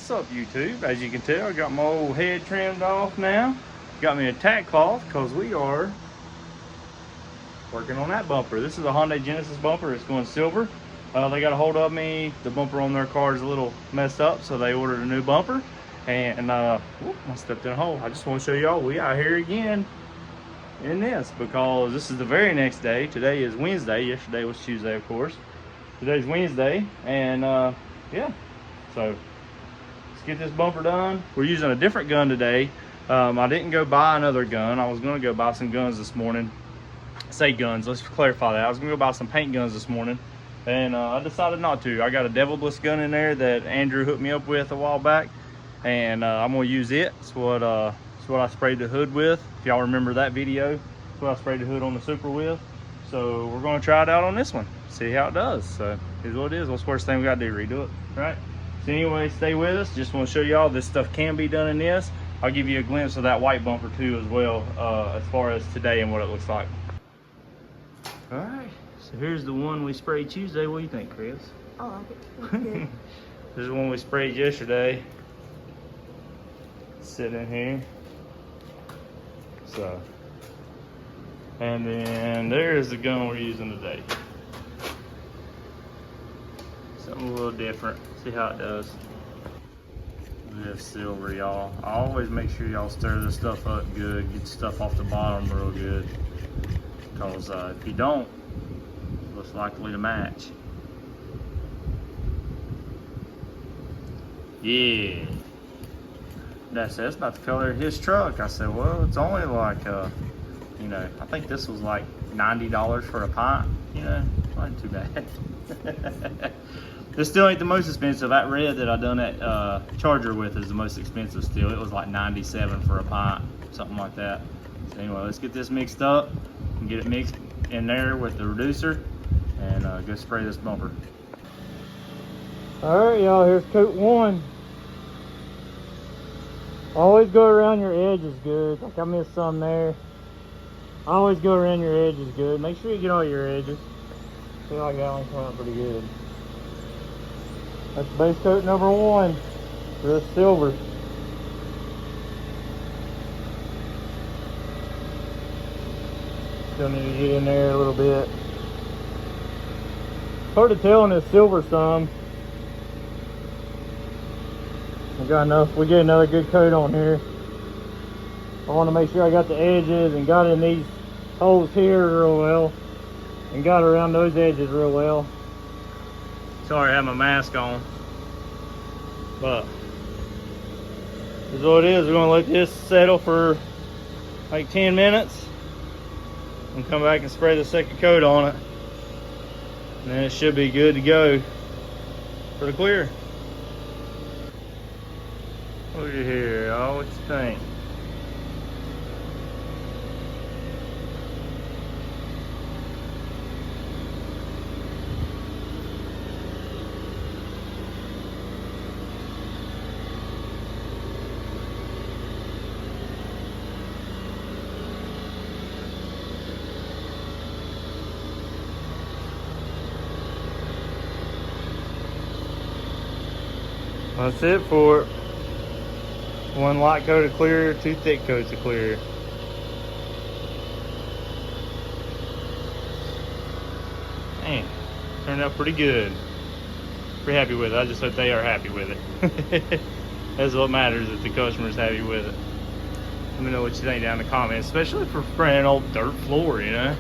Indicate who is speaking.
Speaker 1: What's up, YouTube? As you can tell, I got my old head trimmed off now. Got me a tack cloth because we are working on that bumper. This is a Hyundai Genesis bumper. It's going silver. They got a hold of me. The bumper on their car is a little messed up, so they ordered a new bumper. And I stepped in a hole. I just want to show y'all we out here again in this because this is the very next day. Today is Wednesday. Yesterday was Tuesday, of course. Today's Wednesday, and yeah. So let's get this bumper done. We're using a different gun today. I didn't go buy another gun. I was going to go buy some guns this morning. Say guns, let's clarify that. I was going to go buy some paint guns this morning, and I decided not to. I got a Devil Bliss gun in there that Andrew hooked me up with a while back, and I'm going to use it. It's what I sprayed the hood with. If y'all remember that video, it's what I sprayed the hood on the Supra with. So we're going to try it out on this one, see how it does. So here's what it is. What's the worst thing we got to do? Redo it, right? So anyway, stay with us. Just want to show y'all this stuff can be done in this. I'll give you a glimpse of that white bumper too as well, as far as today and what it looks like. All right, so here's the one we sprayed Tuesday. What do you think, Chris?
Speaker 2: I like it. It's good.
Speaker 1: This is the one we sprayed yesterday. Sitting in here. So, and then there's the gun we're using today. Something a little different. See how it does. This silver, y'all. I always make sure y'all stir this stuff up good. Get stuff off the bottom real good. Because if you don't, it's likely to match. Yeah. That's not the color of his truck. I said, well, it's only like, you know, I think this was like $90 for a pint. You know, not too bad. This still ain't the most expensive. That red that I done that Charger with is the most expensive still. It was like $97 for a pint, something like that. So anyway, let's get this mixed up and get it mixed in there with the reducer and go spray this bumper. All right, y'all, here's coat one. Always go around your edges good. Like I missed some there. Always go around your edges good. Make sure you get all your edges. I feel like that one came out pretty good. That's base coat number one for this silver. Still need to get in there a little bit. Hard to tell in this silver some. We got enough. We get another good coat on here. I want to make sure I got the edges and got in these holes here real well, and got around those edges real well. Sorry, I have my mask on, but this is what it is. We're gonna let this settle for like 10 minutes and come back and spray the second coat on it, and then it should be good to go for the clear. Look at here, y'all. What you think? That's it for it. One light coat of clear, two thick coats of clear. Man, turned out pretty good. Pretty happy with it. I just hope they are happy with it. That's what matters, if the customer's happy with it. Let me know what you think down in the comments, especially for spraying old dirt floor, you know.